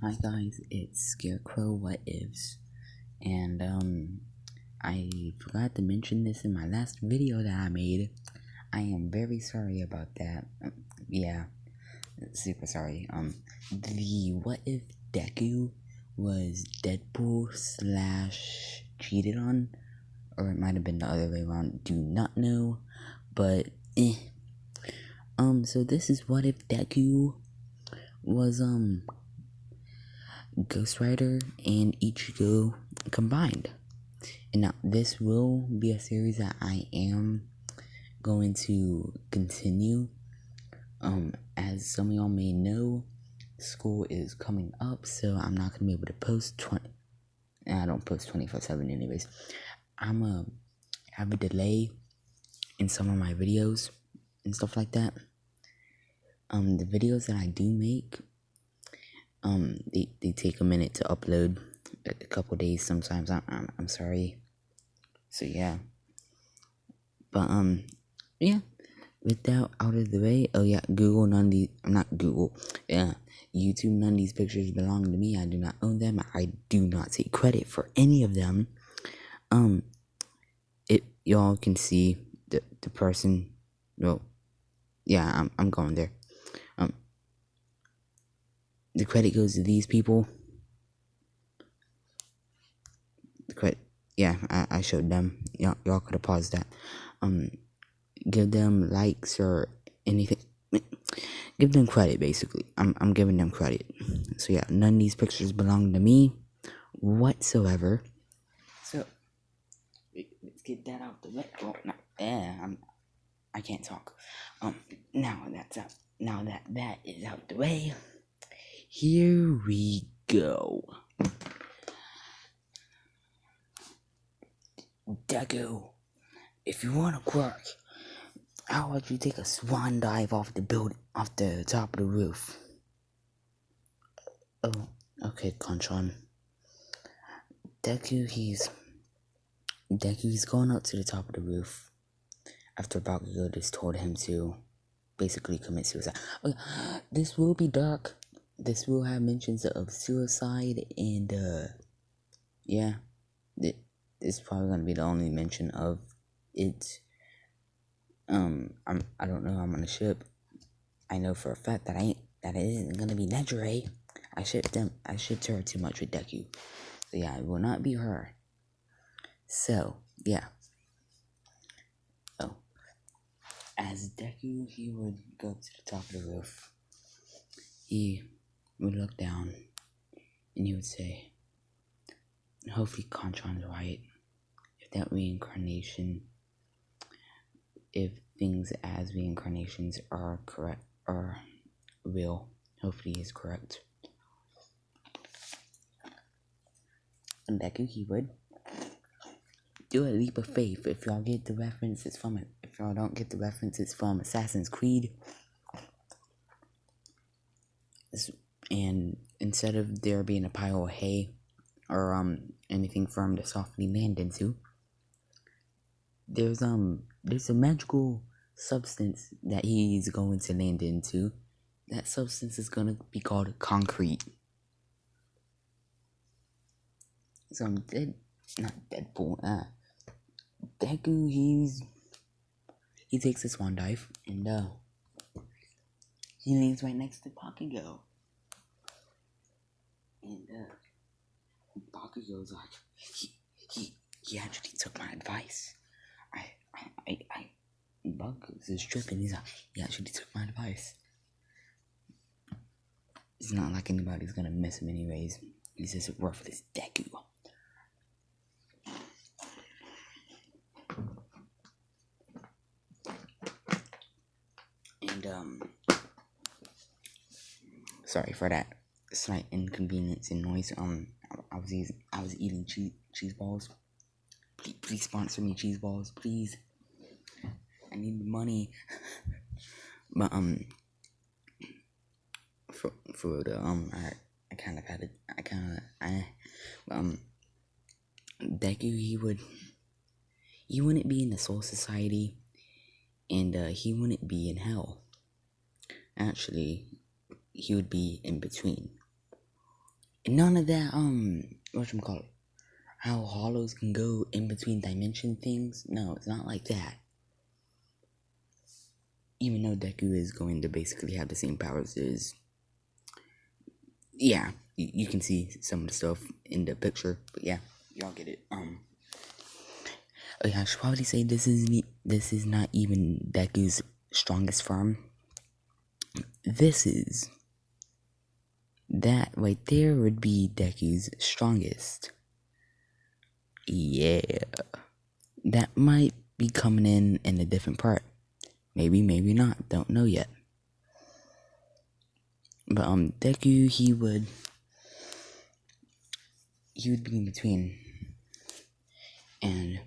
Hi guys, it's Scarecrow What Ifs, and I forgot to mention this in my last video that I made. I am very sorry about that. Yeah, super sorry. The What If Deku was Deadpool slash cheated on, or it might have been the other way around. Do not know, but so this is What If Deku was Ghost Rider and Ichigo combined. And now this will be a series that I am going to continue. As some of y'all may know, school is coming up, so I'm not gonna be able to post 20. I don't post 24/7 anyways. I'm have a delay in some of my videos and stuff like that. The videos that I do make, they take a minute to upload, a couple days sometimes. I'm sorry. So yeah. But yeah. With that out of the way, oh yeah, Google none of these, not Google, yeah, YouTube, none of these pictures belong to me. I do not own them. I do not take credit for any of them. Y'all can see the person. Well, yeah, I'm going there. The credit goes to these people. The credit, yeah, I showed them. Y'all could have paused that. Give them likes or anything. Give them credit, basically. I'm giving them credit. So yeah, none of these pictures belong to me whatsoever. So let's get that out the way. Oh, no, I can't talk. Now that is out the way, here we go. Deku, if you wanna quirk, how about you take a swan dive off the top of the roof? Oh, okay, Conchon. Deku, he's going up to the top of the roof after Bakugo just told him to basically commit suicide. Okay, this will be dark. This will have mentions of suicide and yeah, this is probably gonna be the only mention of it. I don't know. I'm on a ship. I know for a fact that it isn't gonna be Nejire. I shipped her too much with Deku. So yeah, it will not be her. So yeah. Oh, as Deku, he would go up to the top of the roof. He would look down, and he would say, "Hopefully, Conchon's right. If that reincarnation, if things as reincarnations are correct, are real, hopefully he's correct." And Deku, he would do a leap of faith. If y'all get the reference, it's from it. If y'all don't get the reference, it's from Assassin's Creed. And instead of there being a pile of hay or anything for him to softly land into, there's a magical substance that he's going to land into. That substance is gonna be called concrete. So not Deadpool. Deku, he takes a swan dive and he lands right next to Bakugo. And Bakugo's like, he actually took my advice. Bakugo's is tripping. He's like, he actually took my advice. It's not like anybody's gonna miss him anyways. He's just a worthless Deku. And sorry for that slight inconvenience and noise. I was eating cheese balls. Please sponsor me, cheese balls, please. I need the money. But for the I kind of had it. Deku, he wouldn't be in the Soul Society, and he wouldn't be in hell. Actually, he would be in between. None of that, whatchamacallit, how hollows can go in between dimension things. No, it's not like that. Even though Deku is going to basically have the same powers as, yeah, you can see some of the stuff in the picture, but yeah, y'all get it. I should probably say this is not even Deku's strongest form. This is, that right there would be Deku's strongest. Yeah, that might be coming in a different part. Maybe not. Don't know yet. But Deku, he would be in between, and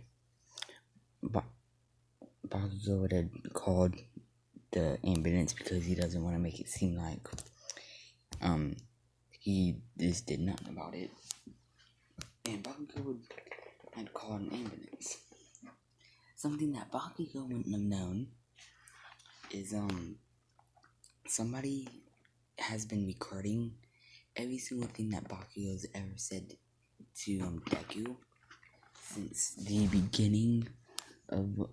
Bakugo would have called the ambulance because he doesn't want to make it seem like he just did nothing about it. And Bakugo would have called an ambulance. Something that Bakugo wouldn't have known is somebody has been recording every single thing that Bakugo's ever said to Deku since the beginning of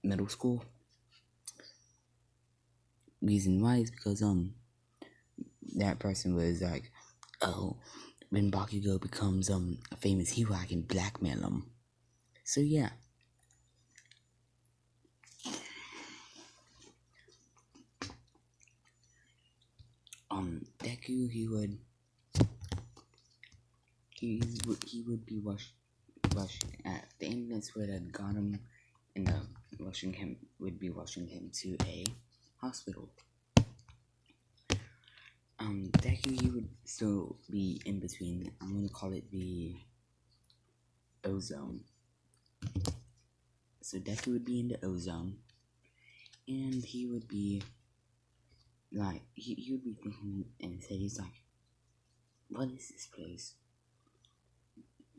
middle school. Reason why is because that person was like, oh, when Bakugo becomes a famous hero, I can blackmail him. So yeah. Deku, he would be rushing at the ambulance would have got him, and would be rushing him to a hospital. Deku, he would still be in between. I'm gonna call it the ozone. So Deku would be in the ozone, and he would be like, he would be thinking and said, he's like, what is this place?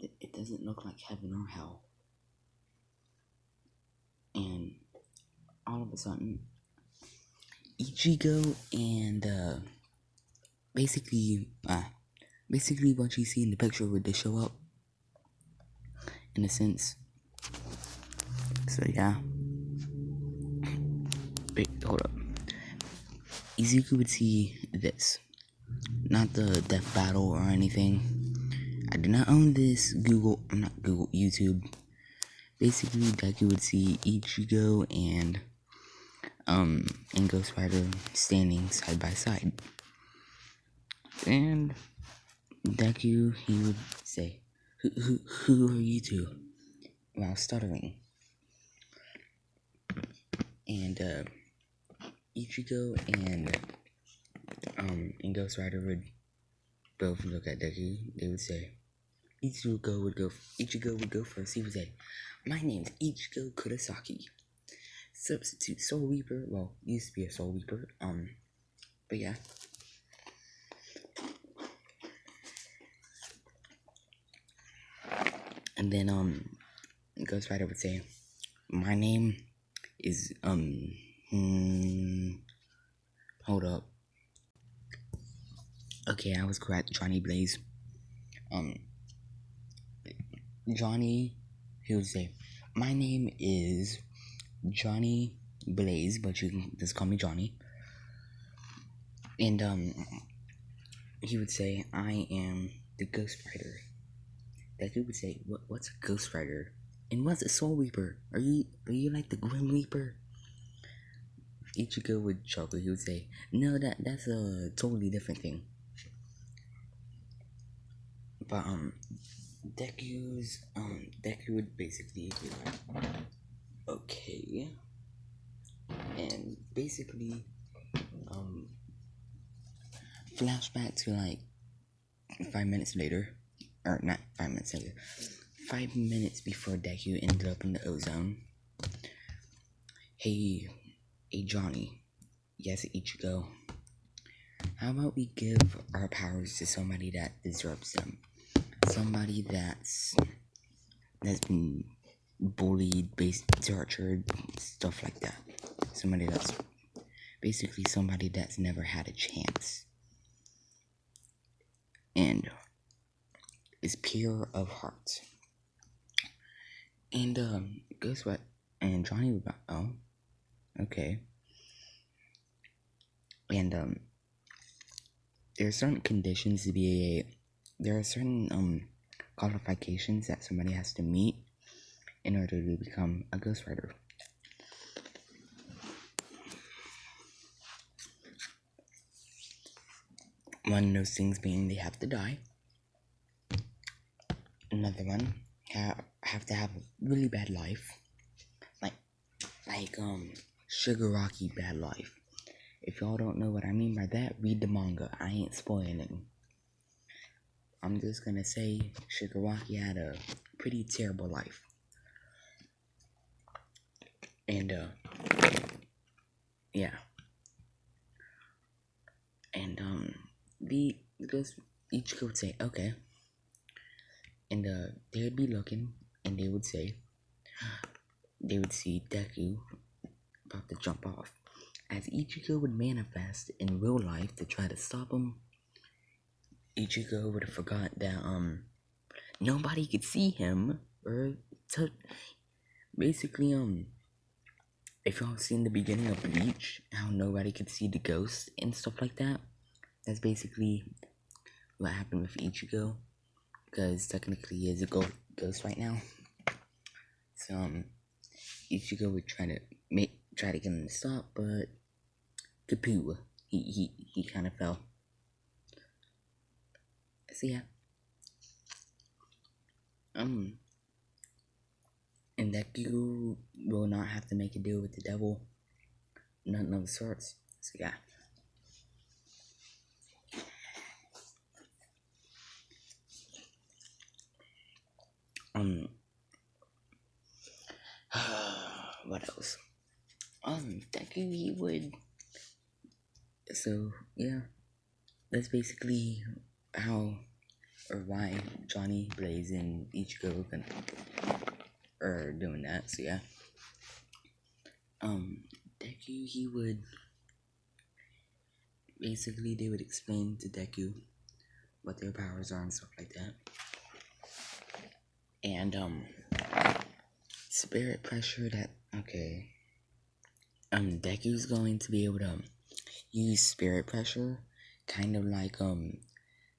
It doesn't look like heaven or hell. And all of a sudden, Ichigo and basically what you see in the picture would they show up in a sense. So yeah. Wait, hold up. Ichigo would see this, not the death battle or anything. I do not own this YouTube. Basically, Deku would see Ichigo and Ghost Rider standing side by side. And Deku, he would say, who are you two? While stuttering. And Ichigo and Ghost Rider would both look at Deku. They would say, Ichigo would go first. He would say, my name's Ichigo Kurosaki. Substitute Soul Reaper. Well, used to be a Soul Reaper. But yeah. And then Ghost Rider would say, my name is hold up. Okay, I was correct. Johnny Blaze. Johnny, he would say, my name is Johnny Blaze, but you can just call me Johnny. And he would say, I am the Ghost Rider. That dude would say, what's a Ghost Rider? And what's a Soul Reaper? Are you like the Grim Reaper? Ichigo would chuckle. He would say, no, that's a totally different thing. But Deku would basically be like, okay, and basically flashback to like 5 minutes later, or not 5 minutes later, 5 minutes before Deku ended up in the ozone. Hey Johnny, yes Ichigo, how about we give our powers to somebody that deserves them? Somebody that's been bullied, tortured, stuff like that. Somebody that's basically somebody that's never had a chance and is pure of heart. And guess what? And Johnny was like, oh, okay. And there are certain conditions to be there are certain qualifications that somebody has to meet in order to become a ghostwriter. One of those things being they have to die. Another one have to have a really bad life, like Sugar Rocky bad life. If y'all don't know what I mean by that, read the manga. I ain't spoiling it. I'm just gonna say Sugar Rocky had a pretty terrible life, and yeah, and because Ichigo would say okay, and they would be looking, and they would say they would see Deku about to jump off. As Ichigo would manifest in real life to try to stop him, Ichigo would have forgot that nobody could see him or touch. Basically, if y'all seen the beginning of Bleach, how nobody could see the ghost and stuff like that, that's basically what happened with Ichigo, because technically he is a ghost right now. So Ichigo would try to get him to stop, but kapoo, he kind of fell. So yeah, and Deku will not have to make a deal with the devil, none of the sorts. So yeah. What else? Deku, he would. So yeah, that's basically how or why Johnny, Blaze, and Ichigo are doing that. So yeah, Deku, he would basically they would explain to Deku what their powers are and stuff like that, and spirit pressure. That okay. Deku's going to be able to use spirit pressure, kind of like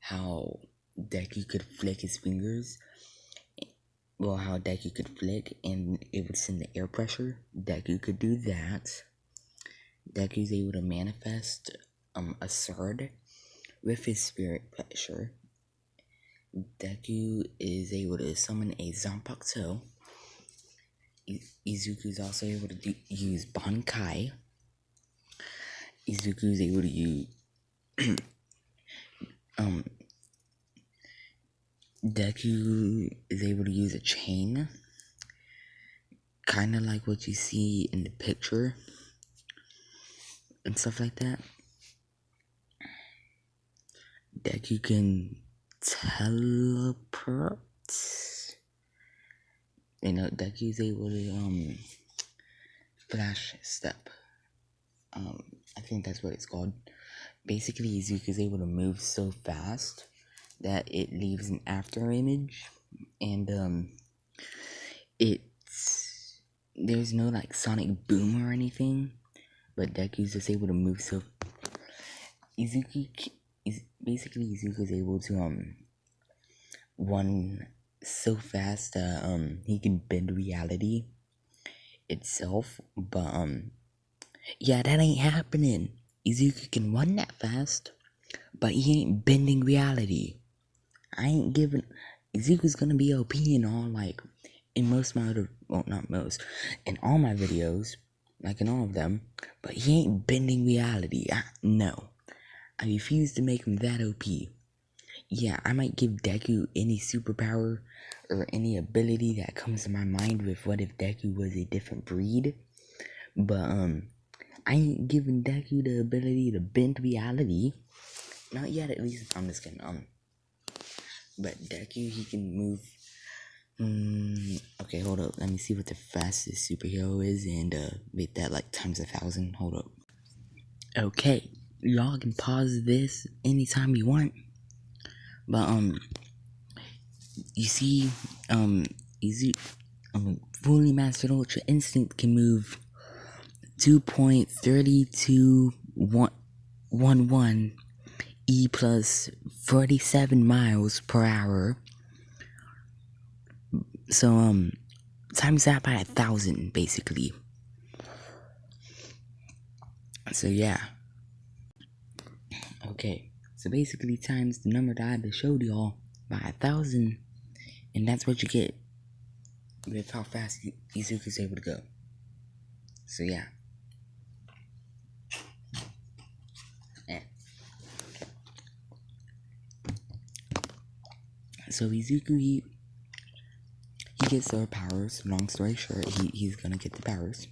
how Deku could flick his fingers. Well, how Deku could flick and it would send the air pressure. Deku could do that. Deku's able to manifest a sword with his spirit pressure. Deku is able to summon a Zanpakuto. Izuku's also able to use Bankai. Izuku's able to use Deku is able to use a chain, kind of like what you see in the picture and stuff like that. Deku can teleport. You know, Deku's able to flash step. I think that's what it's called. Basically, Izuku's able to move so fast that it leaves an after image, and there's no like sonic boom or anything, but Deku's just able to move so. Izuku's able to run so fast that he can bend reality itself, but yeah, that ain't happening. Izuku can run that fast, but he ain't bending reality. I ain't giving. Izuku's gonna be OP in all, like, in most my other, well, not most, in all my videos, like in all of them, but he ain't bending reality. No. I refuse to make him that OP. Yeah, I might give Deku any superpower or any ability that comes to my mind with what if Deku was a different breed, but I ain't giving Deku the ability to bend reality. Not yet, at least. I'm just kidding. But Deku, he can move. Okay, hold up. Let me see what the fastest superhero is, and make that like times 1,000. Hold up. Okay, y'all can pause this anytime you want. But you see, easy, fully mastered Ultra Instinct can move 2.3211 E plus 47 miles per hour. So times that by 1,000 basically. So yeah. Okay. So basically times the number that I just showed y'all by 1,000, and that's what you get with how fast Izuku's able to go. So yeah. So Izuku, he gets their powers. Long story short, he's gonna get the powers.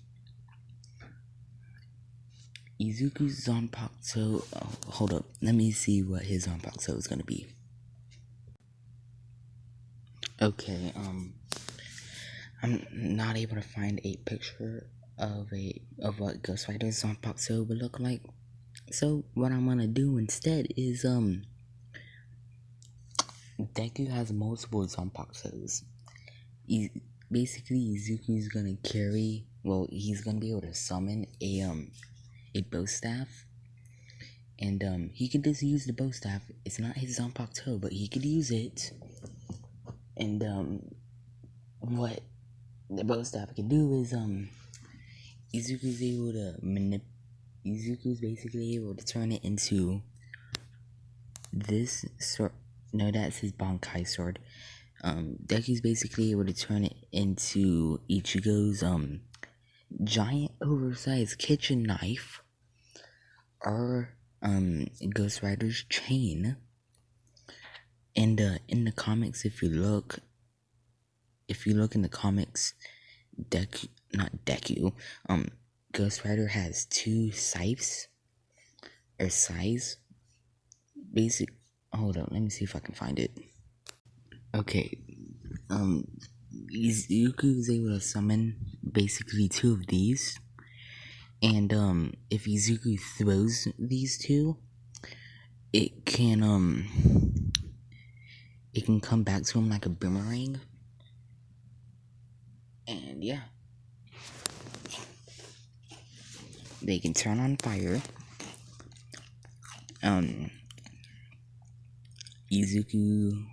Izuku's Zanpakuto. Oh, hold up. Let me see what his Zanpakuto is gonna be. Okay. I'm not able to find a picture of what Ghost Rider's Zanpakuto would look like. So what I'm gonna do instead is Deku has multiple Zanpakutos. Basically Izuku's gonna carry. Well, he's gonna be able to summon a bow staff, and he could just use the bow staff. It's not his Zanpakuto, but he could use it. And what the bow staff can do is Izuku's able to Izuku's basically able to turn it into this sword. No, that's his Bankai sword. Deku's basically able to turn it into Ichigo's giant oversized kitchen knife, or Ghost Rider's chain. And in the comics, if you look in the comics, Ghost Rider has two scythes or scythes. Hold on, let me see if I can find it. Okay, Izuku is able to summon basically two of these, and if Izuku throws these two, it can come back to him like a boomerang. And yeah, they can turn on fire. Izuku,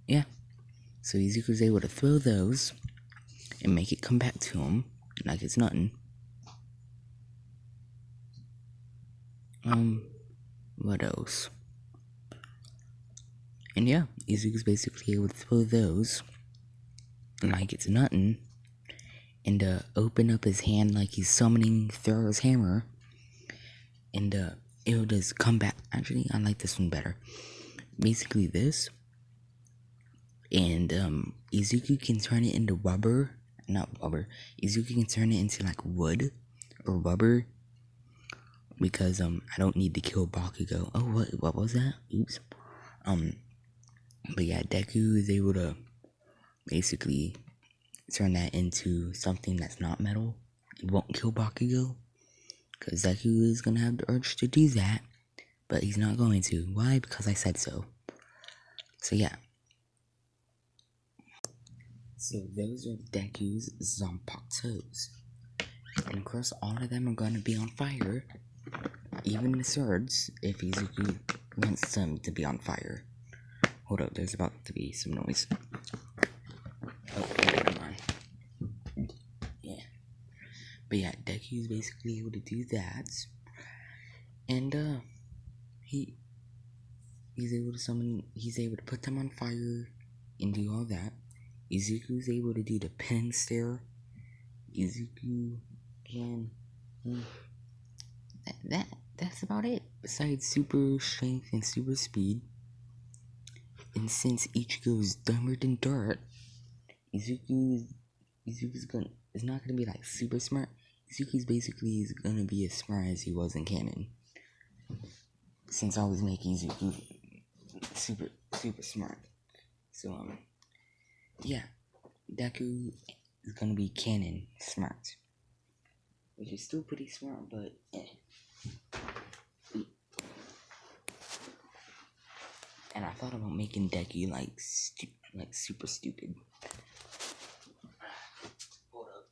yeah. So Izuku's able to throw those and make it come back to him like it's nothing. What else? And yeah, Izuku's basically able to throw those like it's nothing, and open up his hand like he's summoning Thor's hammer, and it'll just come back. Actually, I like this one better. Basically this, and Izuku can turn it into rubber. Not rubber. Izuku can turn it into like wood or rubber, because I don't need to kill Bakugo. Oh, what was that? Oops. But yeah, Deku is able to basically turn that into something that's not metal. It won't kill Bakugo, because Deku is gonna have the urge to do that, but he's not going to. Why? Because I said so. So yeah. So those are Deku's Zanpakutos. And of course, all of them are going to be on fire. Even the swords, if Izuku wants them to be on fire. Hold up, there's about to be some noise. Oh, never mind. Yeah. But yeah, Deku is basically able to do that. And he's able to put them on fire and do all that. Izuku's able to do the pen stare. Izuku can that's about it. Besides super strength and super speed. And since Ichigo is dumber than dirt, Izuku's is not gonna be like super smart. Izuku's basically is gonna be as smart as he was in canon. Since I was making Izuku super smart. So yeah. Deku is gonna be canon smart. Which is still pretty smart, but and I thought about making Deku like super stupid. Hold up.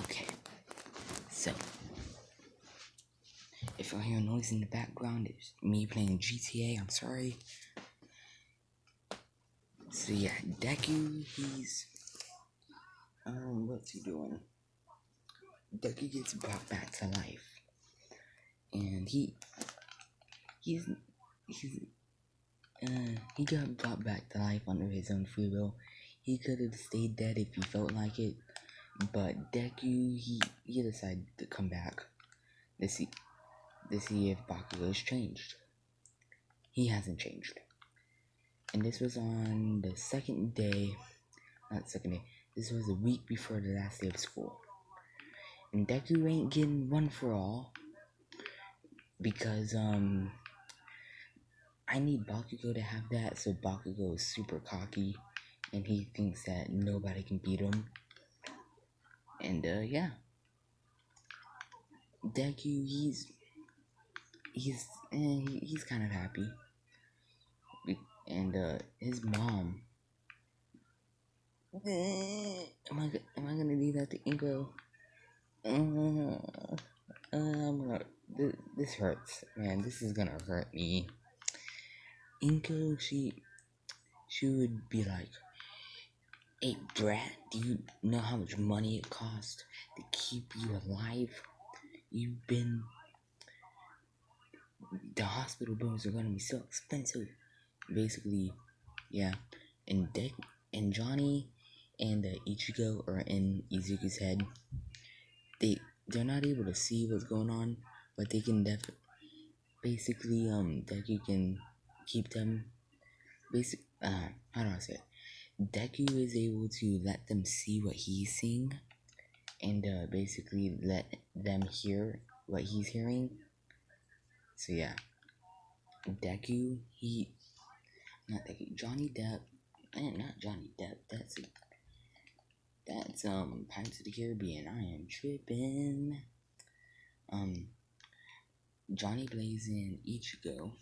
Okay, so if you hear noise in the background, it's me playing GTA. I'm sorry. So yeah, Deku, he's what's he doing? Deku gets brought back to life, and he's he got brought back to life under his own free will. He could have stayed dead if he felt like it, but Deku, he decided to come back to see if Bakugo's changed. He hasn't changed, and this was on the second day. Not second day. This was a week before the last day of school, and Deku ain't getting one for all because I need Bakugo to have that, so Bakugo is super cocky, and he thinks that nobody can beat him. And yeah, Deku, he's kind of happy, and his mom. Am I gonna do that to Inko? This hurts, man. This is gonna hurt me. Inko, she would be like, "Hey, brat, do you know how much money it costs to keep you alive? The hospital bills are gonna be so expensive." Basically, yeah. And Johnny and Ichigo are in Izuku's head. They're not able to see what's going on, but they can basically Deku can keep them how do I say it? Deku is able to let them see what he's seeing, and basically let them hear what he's hearing. So yeah, Deku, Johnny Depp, not Johnny Depp. That's Pirates of the Caribbean. I am tripping. Johnny Blaze and Ichigo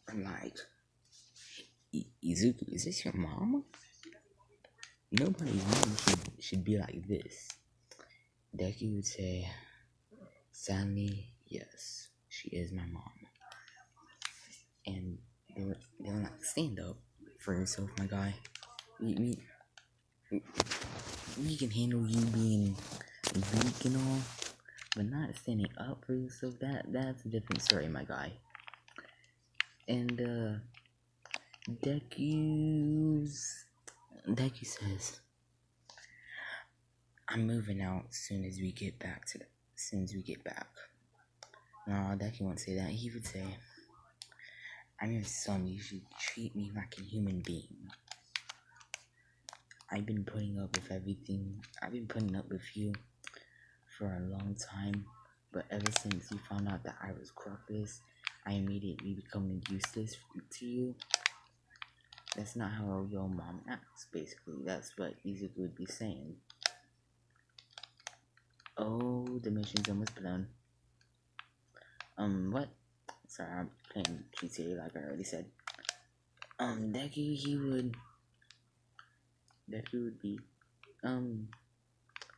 are like, Izuku, is this your mom? Nobody's mom should be like this. Deku would say, sadly, yes, she is my mom. And they're like, stand up for yourself, my guy. We can handle you being weak and all, but not standing up for yourself. That's a different story, my guy. And Deku says, "I'm moving out as soon as we get back. No, Deku won't say that. He would say, I'm your son. You should treat me like a human being. I've been putting up with everything. I've been putting up with you for a long time, but ever since you found out that I was corpus, I immediately becoming useless to you. That's not how a real mom acts, basically. That's what Izuku would be saying." Oh, the mission's almost done. What? Sorry, I'm playing GTA like I already said. Deku would be,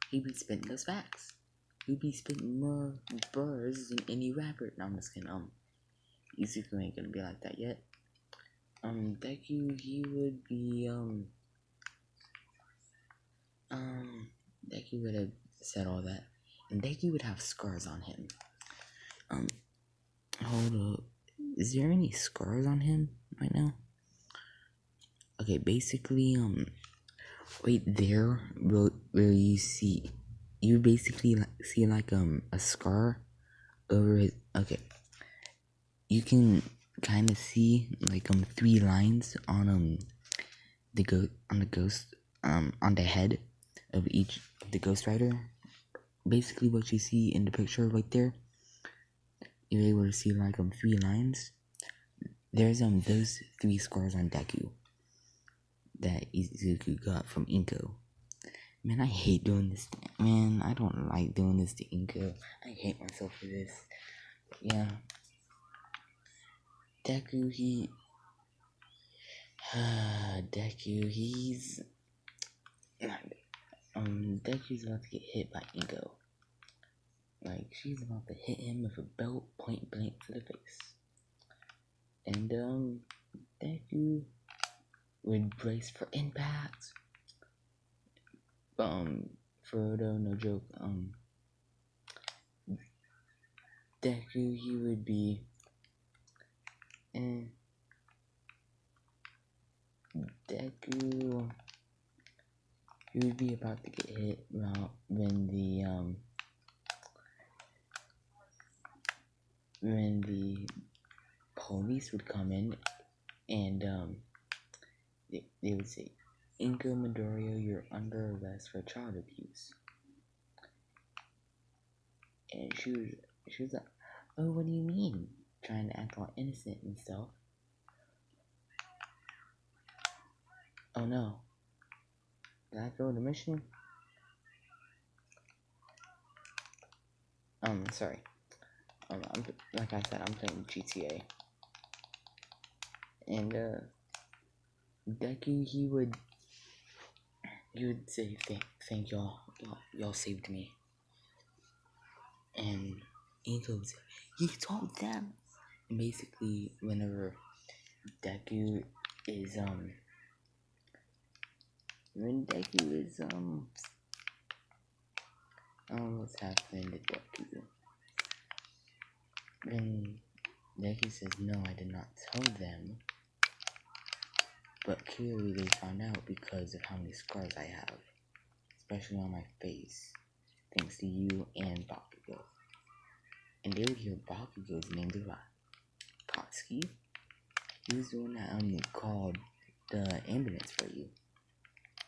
he'd be spitting those facts. He'd be spitting more bars than any rapper. No, I'm just kidding. Izuku ain't gonna be like that yet. Deku, he would be, Deku would have said all that. And Deku would have scars on him. Hold up. Is there any scars on him right now? Okay, basically, right there, where you basically see like a scar over his. Okay, you can kind of see like 3 lines on the ghost on the head of each of the Ghost Rider. Basically, what you see in the picture right there, you're able to see like 3 lines. There's those 3 scars on Deku that Izuku got from Inko. Man, I hate doing this. Man, I don't like doing this to Inko. I hate myself for this. Yeah. Deku, Deku, Deku's about to get hit by Inko. Like, she's about to hit him with a belt point blank to the face. And, Deku would brace for impact. Frodo, no joke, Deku, he would be, Deku, he would be about to get hit when the police would come in, and, they would say, Inko Midoriya, you're under arrest for child abuse. And she was like, oh, what do you mean? Trying to act all innocent and stuff. Oh no. Did I fail the mission? Sorry. Like I said, I'm playing GTA. And, Deku, he would say, thank y'all. Y'all saved me. And Inko would say, you told them. And basically, whenever Deku is, what's happening to Deku? When Deku says, no, I did not tell them, but clearly they found out because of how many scars I have, especially on my face, thanks to you and Bakugo. And they would hear Bakugo's name a lot. Katsuki? He was the one that called the ambulance for you.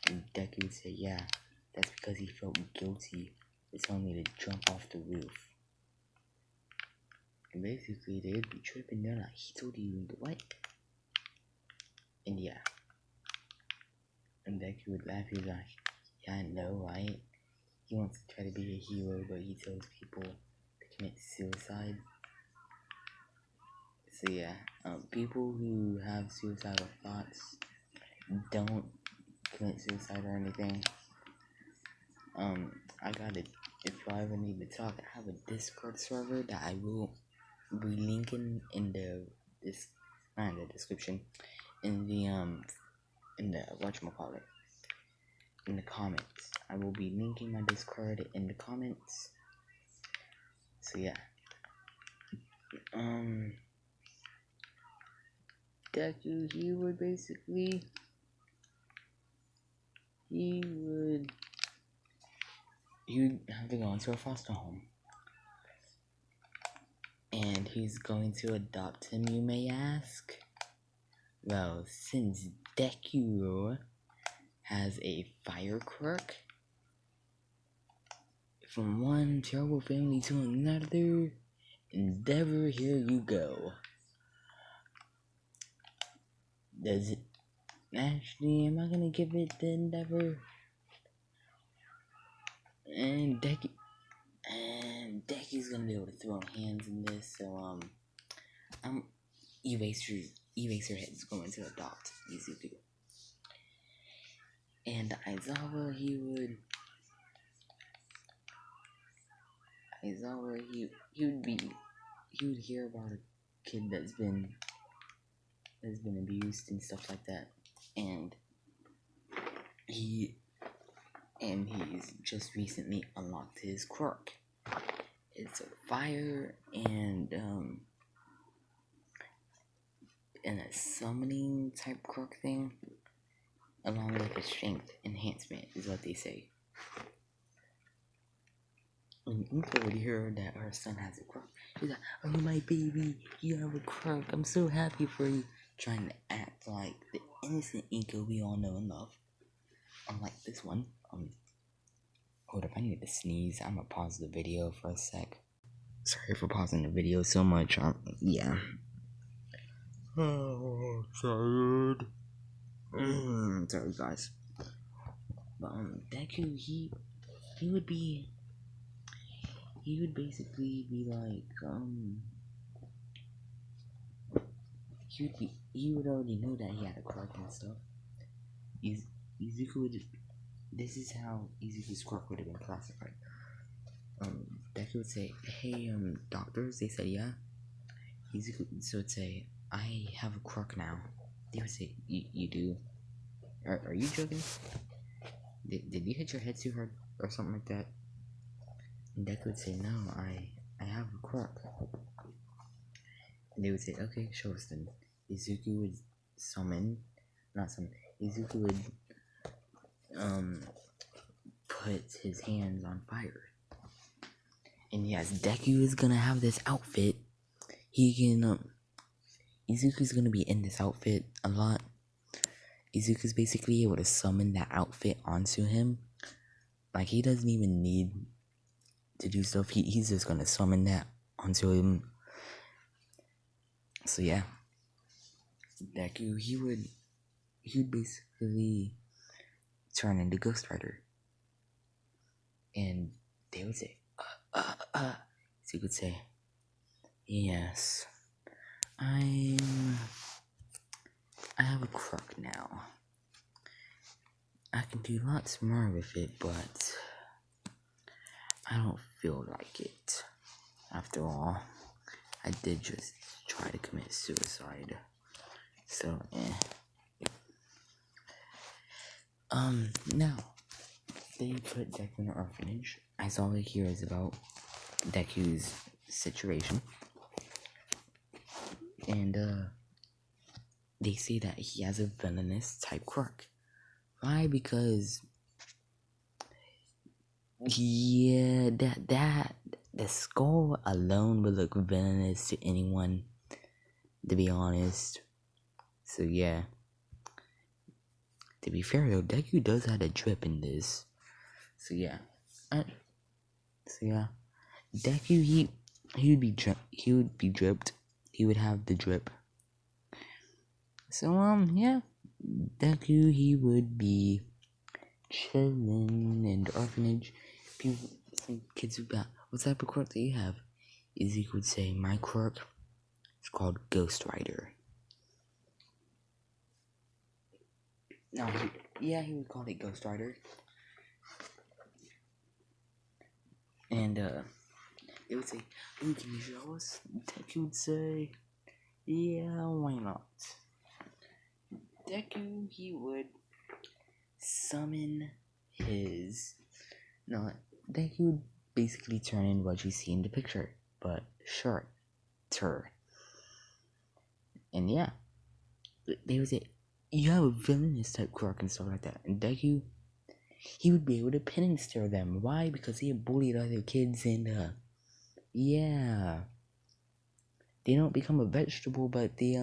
And Deku would say, yeah, that's because he felt guilty for telling me to jump off the roof. And basically, they'd be tripping. They're like, he told you what? And yeah. And Deku would laugh. He was like, yeah, I know, right? He wants to try to be a hero, but he tells people to commit suicide. So yeah, people who have suicidal thoughts don't commit suicide or anything. I got it. If you ever need to talk, I have a Discord server that I will be linking in the description, in the whatchamacallit, in the comments. I will be linking my Discord in the comments. So yeah. Deku, he would have to go into a foster home. And he's going to adopt him, you may ask? Well, since Deku has a fire quirk, from one terrible family to another, endeavor, here you go. Does it... Actually, am I gonna give it the endeavor? And Deku's gonna be able to throw hands in this, so, Eraserhead's going to adopt Ichigo. And Aizawa, he would hear about a kid that's been abused and stuff like that, and he's just recently unlocked his quirk. It's a fire and a summoning type quirk thing, along with a strength enhancement, is what they say. When Inko would hear that her son has a quirk, she's like, oh, my baby, you have a quirk, I'm so happy for you. Trying to act like the innocent Inko we all know and love. Unlike this one. Hold up, I need to sneeze. I'm gonna pause the video for a sec. Sorry for pausing the video so much. Yeah. Oh, tired. Sorry, guys. But Deku, he would be he would basically be like he would already know that he had a quirk and stuff. Izuku would this is how Izuku's quirk would have been classified. Deku would say, "Hey, doctors," they said, "Yeah." Izuku would say, "I have a quirk now." They would say, "You do? Are you joking? Did you hit your head too hard or something like that?" And Deku would say, "No, I have a quirk." And they would say, "Okay, show us then." Izuku would not summon. Izuku would put his hands on fire. And yes, Deku is gonna have this outfit. He can Izuku's gonna be in this outfit a lot. Izuku's basically able to summon that outfit onto him. Like, he doesn't even need to do stuff. He's just gonna summon that onto him. So yeah, Deku, he would basically turn into Ghost Rider, and they would say, So you could say, "Yes, I have a crook now. I can do lots more with it, but I don't feel like it. After all, I did just try to commit suicide. So, now, they put Deku in an orphanage. As all we hear is about Deku's situation. And, they say that he has a villainous type quirk. Why? Because, yeah, the skull alone would look villainous to anyone, to be honest. So, yeah. To be fair though, Deku does have a drip in this. So yeah. Deku he would be dripped. He would have the drip. So yeah. Deku he would be chilling in the orphanage. Some kids would be like, "What type of quirk do you have?" Izuku would say, "My quirk is called Ghost Rider." No, he would call it Ghost Rider. And they would say, "Ooh, can you show us?" Deku would say, "Yeah, why not?" Deku, he would summon his... No, Deku would basically turn in what you see in the picture, but shorter. And yeah, they would say, "You have a villainous type quirk and stuff like that." And Deku, he would be able to pin and steer them. Why? Because he had bullied other kids and yeah. They don't become a vegetable, but they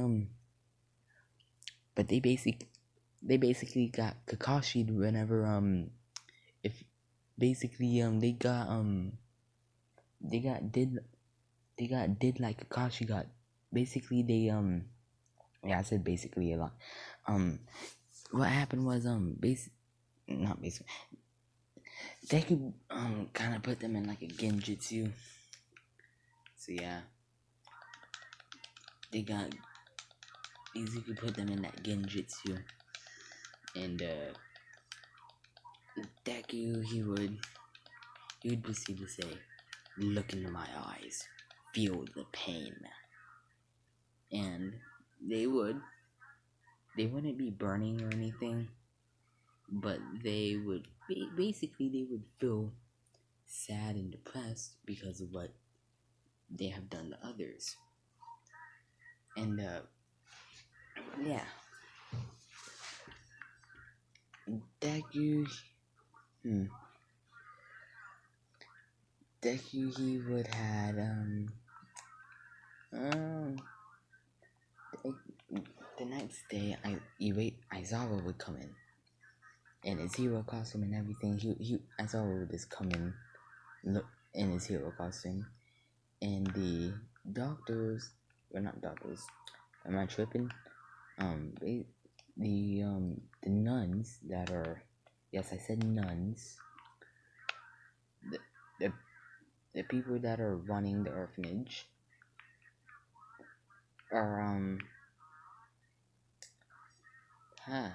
basically got Kakashi'd whenever if basically they got did like Kakashi got. Basically they yeah, I said basically a lot. What happened was not basically they could kind of put them in like a genjutsu. So yeah, they got Izuku put them in that genjutsu, and Deku he would proceed to say, "Look into my eyes, feel the pain," and they wouldn't be burning or anything, but they would basically they would feel sad and depressed because of what they have done to others. And yeah, Deku, Deku he would had the next day Aizawa would come in his hero costume and everything. He Aizawa would just come in look in his hero costume, and the doctors, or not doctors, am I tripping? The nuns that are Yes, I said nuns. The, the, the people that are running the orphanage are, huh.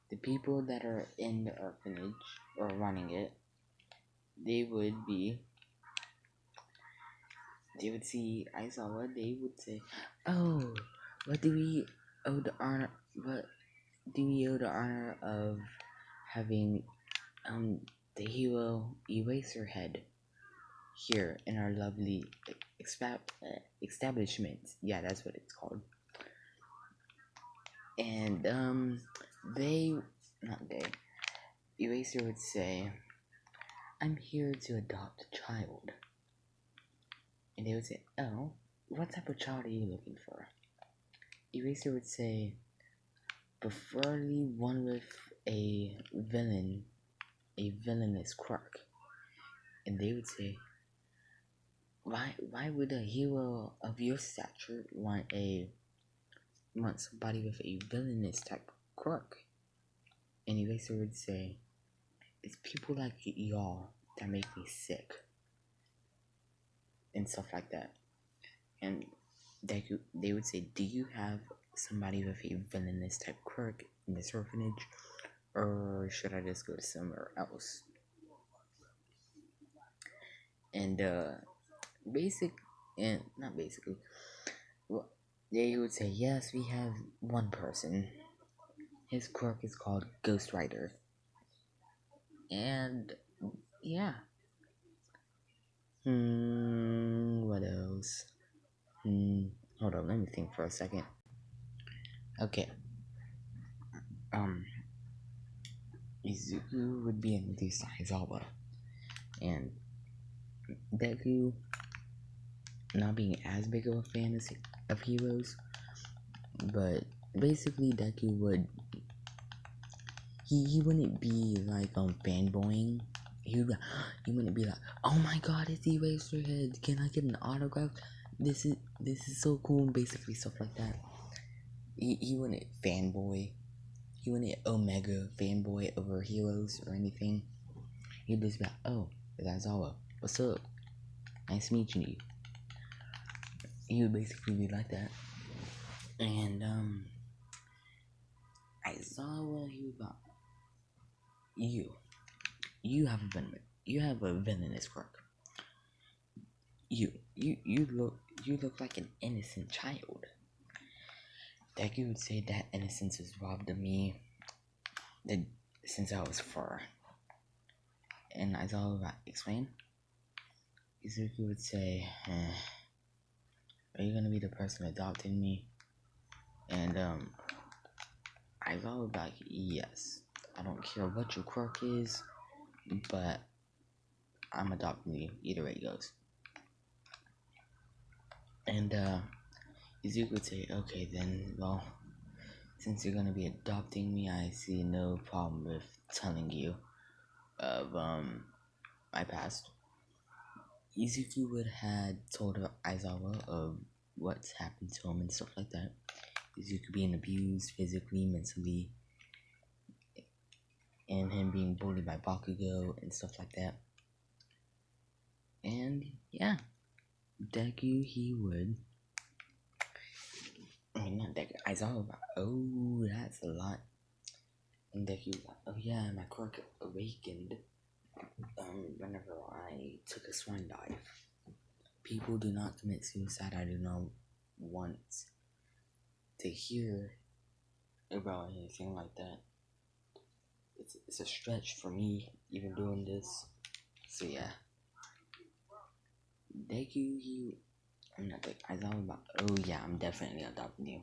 The people that are in the orphanage or running it, they would see Aizawa, they would say, "Oh, what do we owe the honor? What do we owe the honor of having the hero Eraserhead here in our lovely establishment?" Yeah, that's what it's called. And they, not they, Eraser would say, "I'm here to adopt a child." And they would say, "Oh, what type of child are you looking for?" Eraser would say, "Preferably one with a villainous quirk." And they would say, why would a hero of your stature want somebody with a villainous type quirk?" And Eraser would say, "It's people like y'all that make me sick." And stuff like that. And they would say, "Do you have somebody with a villainous type quirk in this orphanage? Or should I just go to somewhere else?" And basic and not basically, well, they would say, "Yes, we have one person. His quirk is called Ghost Rider." And yeah. What else? Hold on, let me think for a second. Okay. Izuku would be in the Aizawa, and Deku, not being as big of a fan of heroes, but basically Deku he wouldn't be like fanboying. He wouldn't be like, "Oh my god, it's Eraserhead, can I get an autograph? This is so cool," basically stuff like that. He wouldn't fanboy. He wouldn't Omega fanboy over heroes or anything. He'd just be like, "Oh, that's Aizawa. What's up? Nice meeting you." He would basically be like that. And Aizawa, he would be like, you have a villainous quirk. You look like an innocent child. Deku would say that innocence was robbed of me since I was 4. And Aizawa would explain. Izuku would say, "Are you gonna be the person adopting me?" And Aizawa would be like, "Yes. I don't care what your quirk is, but I'm adopting you either way it goes." And Izuku would say, "Okay then, well, since you're gonna be adopting me, I see no problem with telling you of my past." Izuku would had told Aizawa of what's happened to him and stuff like that. Izuku being abused physically, mentally, and him being bullied by Bakugo and stuff like that. And yeah, Deku, not Deku, Aizawa, "Oh, that's a lot." And Deku, "Oh yeah, my quirk awakened whenever I took a swan dive. People do not commit suicide. I do not want to hear about anything like that. It's a stretch for me even doing this." So yeah, Deku, I'm not like Aizawa about, "Oh yeah, I'm definitely adopting you."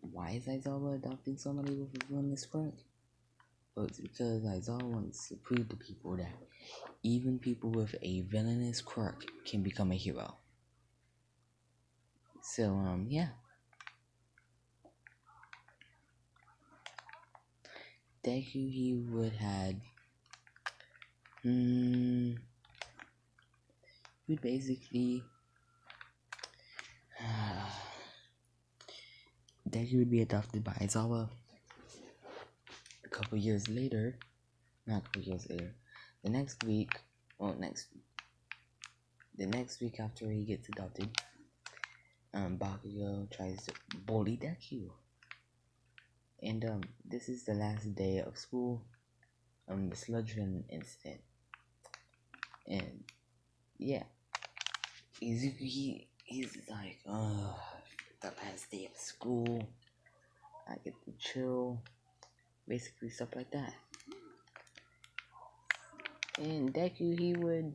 Why is Aizawa adopting somebody with a villainous quirk? Well, it's because Aizawa wants to prove to people that even people with a villainous quirk can become a hero. So yeah. Deku, he would had would basically Deku would be adopted by Aizawa, couple years later, not a couple years later, the next week, the next week after he gets adopted, Bakugo tries to bully Deku. And this is the last day of school, the Sludge incident. And yeah, Izuku, he's like, the last day of school, I get to chill, basically stuff like that. And Deku, he would,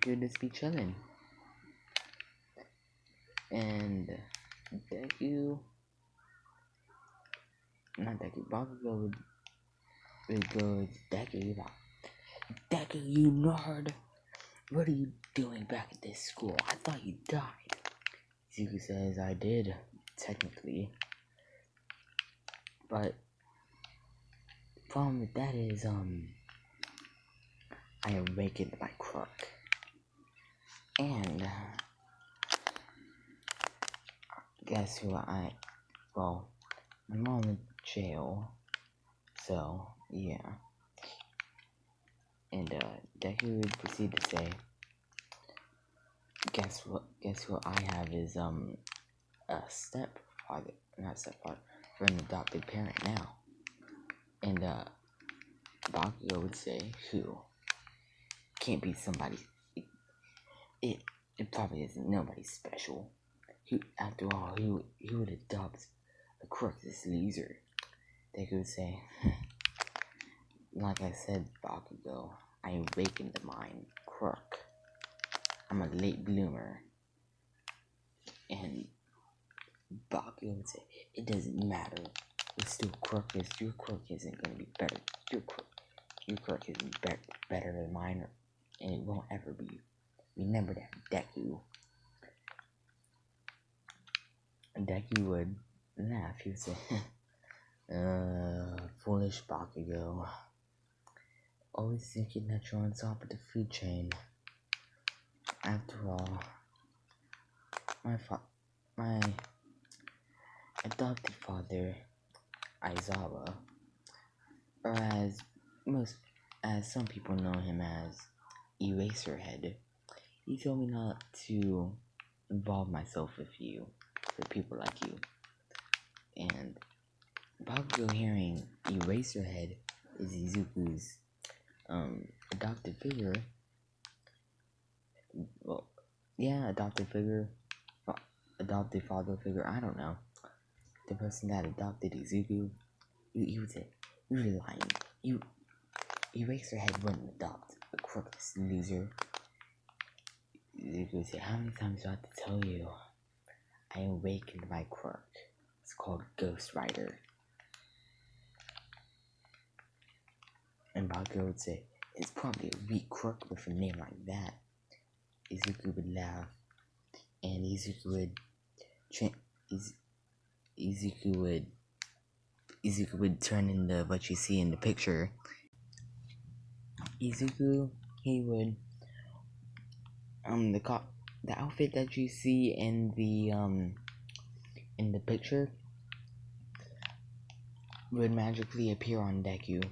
he would just be chilling. And Bakugo would go to Deku about, Deku, you nerd, what are you doing back at this school? I thought you died. Izuku says, I did, technically. But the problem with that is, I awakened my crook. And guess who my mom in jail. So, yeah. And Deku would proceed to say, guess what I have is a stepfather, not stepfather, for an adopted parent now. And Bakugo would say, who? Can't be somebody. It probably isn't nobody special. After all, he would adopt a crook, this loser. Deku would say, like I said, Bakugo, I awakened mine crook. I'm a late bloomer. And Bakugo would say, it doesn't matter. It's still crook. Your crook isn't going to be better. Your crook isn't better than mine, and it won't ever be. Remember that, Deku. And Deku would laugh. He would say, foolish Bakugo. Always thinking that you're on top of the food chain. After all, my adopted father, Aizawa, or as some people know him as Eraserhead, he told me not to involve myself with you, for people like you. And Bakugo hearing Eraserhead is Izuku's adopted figure. Well, yeah, adopted father figure, I don't know. The person that adopted Izuku, he would say, you're lying. Eraserhead wouldn't adopt a crookless loser. Izuku would say, how many times do I have to tell you? I awakened my crook. It's called Ghost Rider. And Bakugo would say, it's probably a weak crook with a name like that. Izuku would laugh, and Izuku would turn into what you see in the picture. Izuku, he would the outfit that you see in the picture would magically appear on Deku,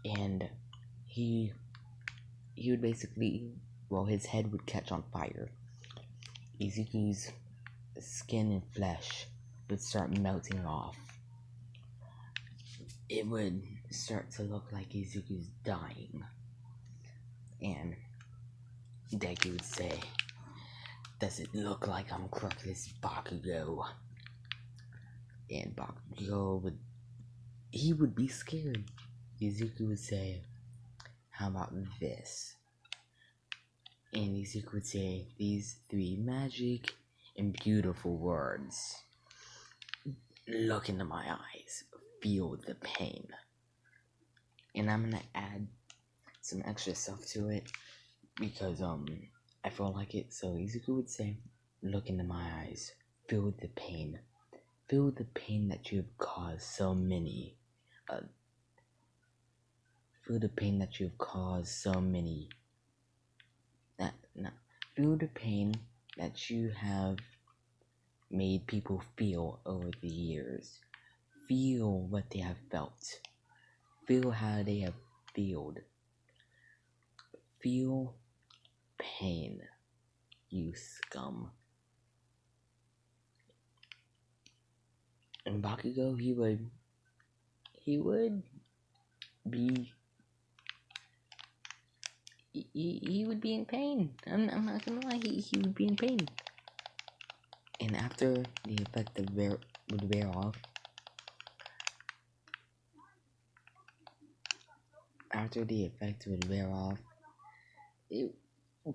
and he would basically, his head would catch on fire. Izuku's skin and flesh would start melting off. It would start to look like Izuku's dying. And Deku would say, does it look like I'm crookless, Bakugo? And Bakugo would be scared. Izuku would say, how about this? And Izuku would say these three magic and beautiful words. Look into my eyes. Feel the pain. And I'm gonna add some extra stuff to it because I feel like it. So Izuku would say, look into my eyes. Feel the pain. Feel the pain that you've caused so many. Feel the pain that you've caused so many. Feel the pain that you have made people feel over the years. Feel what they have felt. Feel how they have felt. Feel pain, you scum. And Bakugo, he would be he would be in pain. I'm not gonna lie, he would be in pain. And after the effect would wear off,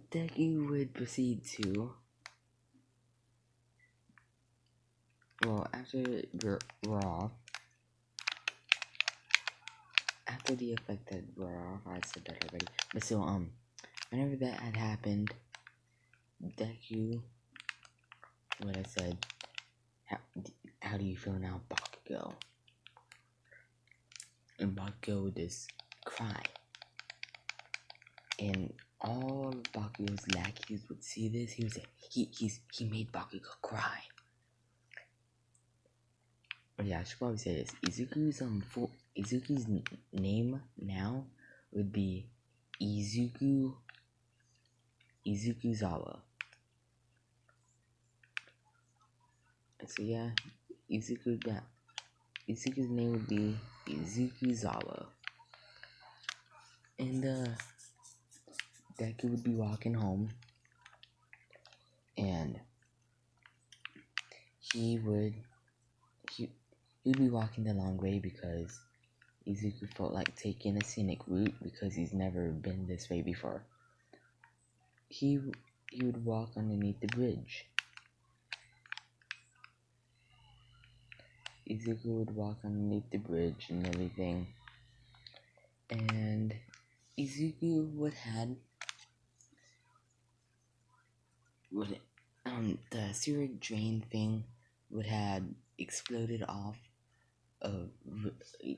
Deku would proceed to, well, after it wore off, after the effect had wore off, I said that already, but still, whenever that had happened, Deku would have said, how do you feel now, Bakugo? And Bakugo would just cry. And all of Bakugo's lackeys would see this. He would say, he made Bakugo cry. Oh yeah, I should probably say this. Izuku's name now would be Izukuzawa. So yeah, Izuku's name would be Izukuzawa. And Deku would be walking home, and he'd be walking the long way because Izuku felt like taking a scenic route because he's never been this way before. He would walk underneath the bridge. Izuku would walk underneath the bridge and everything. And Izuku the sewer drain thing would have exploded off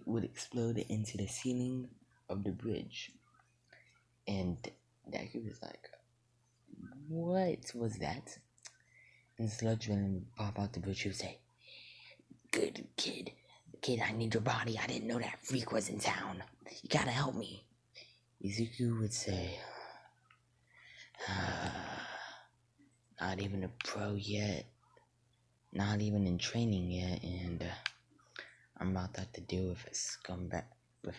would explode into the ceiling of the bridge. And Deku was like, what was that? And Sludge would pop out the bridge. He would say, good kid, I need your body. I didn't know that freak was in town. You gotta help me. Izuku would say, not even a pro yet, not even in training yet, and I'm about to have to deal with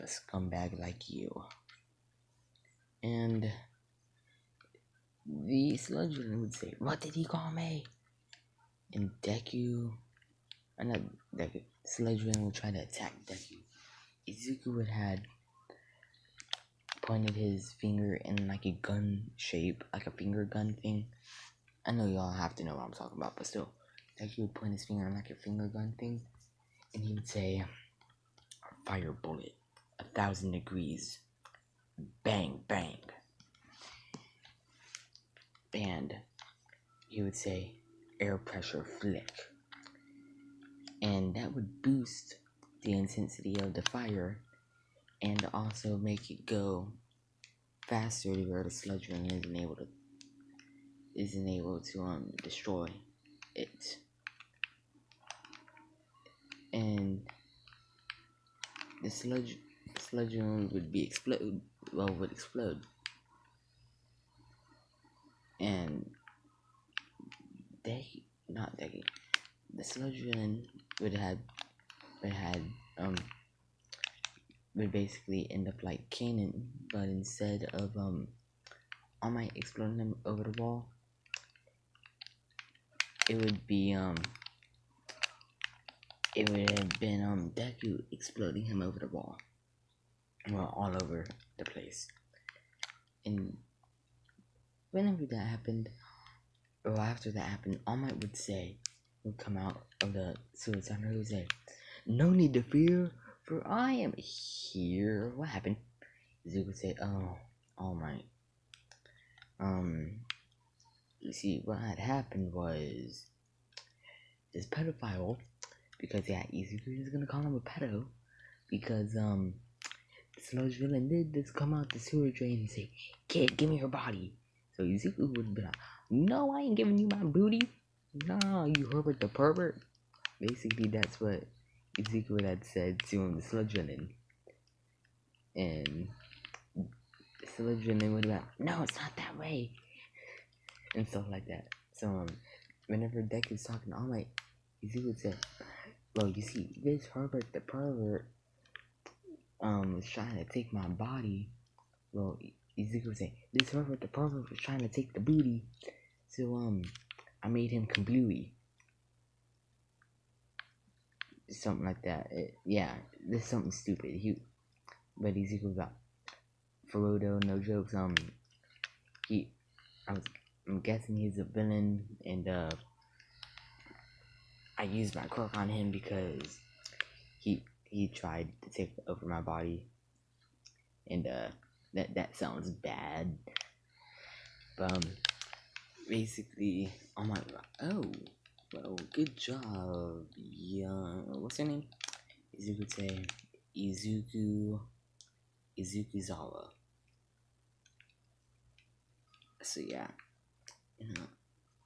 a scumbag like you. And the Sludge would say, what did he call me? And Sludge would try to attack Deku. Izuku would have pointed his finger in like a gun shape, like a finger gun thing. I know y'all have to know what I'm talking about, but still, Deku would point his finger in like a finger gun thing, and he would say, fire bullet, 1,000 degrees, bang, bang. And he would say, air pressure flick. And that would boost the intensity of the fire and also make it go faster to where the Sludge Ring isn't able to destroy it. And the Sludge Ring would explode. And the Sludge Ring would basically end up like Kanan, but instead of All Might exploding him over the wall, it would have been Deku exploding him over the wall. Well, all over the place. And whenever that happened, or after that happened, All Might would come out of the sewer tunnel and would say, no need to fear, for I am here. What happened? Zuko would say, oh, All Might. You see, what had happened was this pedophile, because yeah, Izuku is gonna call him a pedo, because Sludge Villain did just come out the sewer drain and say, kid, give me your body. So Izuku would be like, no, I ain't giving you my booty. Nah, you Herbert the pervert. Basically, that's what Ezekiel had said to him, the Sludge. And Sludge would be like, no, it's not that way, and stuff like that. So whenever Deku's talking to All Might, Ezekiel would say, well, you see, this Herbert the pervert was trying to take my body. Well, Ezekiel would say, this Herbert the pervert was trying to take the booty. So I made him kablooey. Something like that. Yeah, there's something stupid. But Ezekiel's like, for real though, no jokes. I'm guessing he's a villain, and I used my quirk on him because he tried to take over my body, and that sounds bad. But basically, oh my god, well, good job, what's her name? Izukuzawa. So yeah,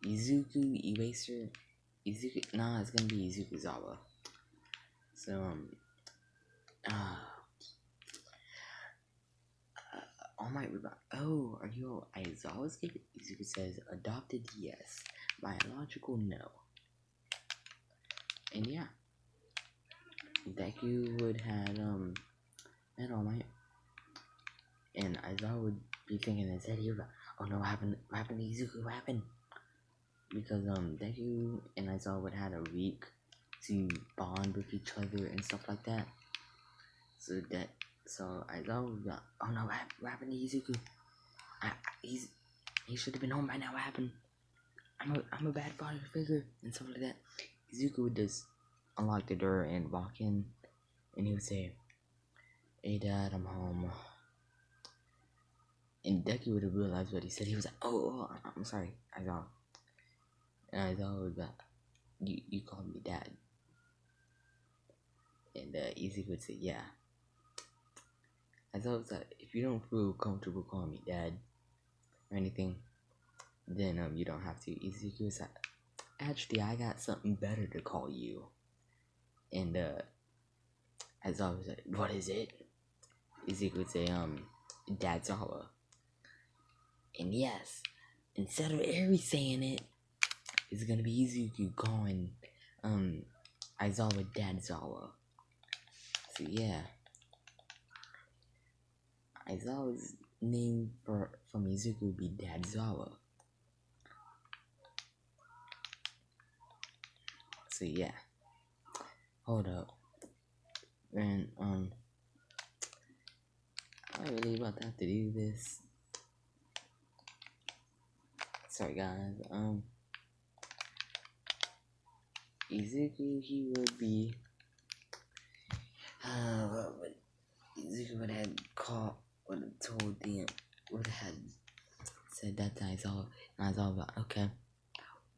Izuku Eraser, it's gonna be Izukuzawa. So All Might Rebound. Oh, are you Aizawa's kid? Izuku says, adopted, yes. Biological, no. And yeah, Deku would had met All Might, and Aizawa would be thinking in his head, he was like, oh no, what happened to Izuku? What happened? Because Deku and Aizawa would had a week to bond with each other and stuff like that. So Aizawa would be like, oh no, what happened to Izuku? He should have been home by now. What happened? I'm a bad father figure and stuff like that. Izuku would just unlock the door and walk in, and he would say, "Hey Dad, I'm home." And Deku would have realized what he said. He was like, "Oh, I'm sorry, Aizawa." And Aizawa would be like, "You called me Dad." And Izuku would say, "Yeah." Aizawa was like, "If you don't feel comfortable calling me Dad or anything, then you don't have to." Izuku was like, actually, I got something better to call you. And Aizawa was like, what is it? Izuku would say, Dadzawa. And yes, instead of Eri saying it, it's gonna be Izuku calling Aizawa Dadzawa. So yeah, Aizawa's name from Izuku would be Dadzawa. So yeah, hold up, and I'm really about to have to do this. Sorry guys. Izuku, he would be Izuku would have said that to Aizawa, and Aizawa was like, okay,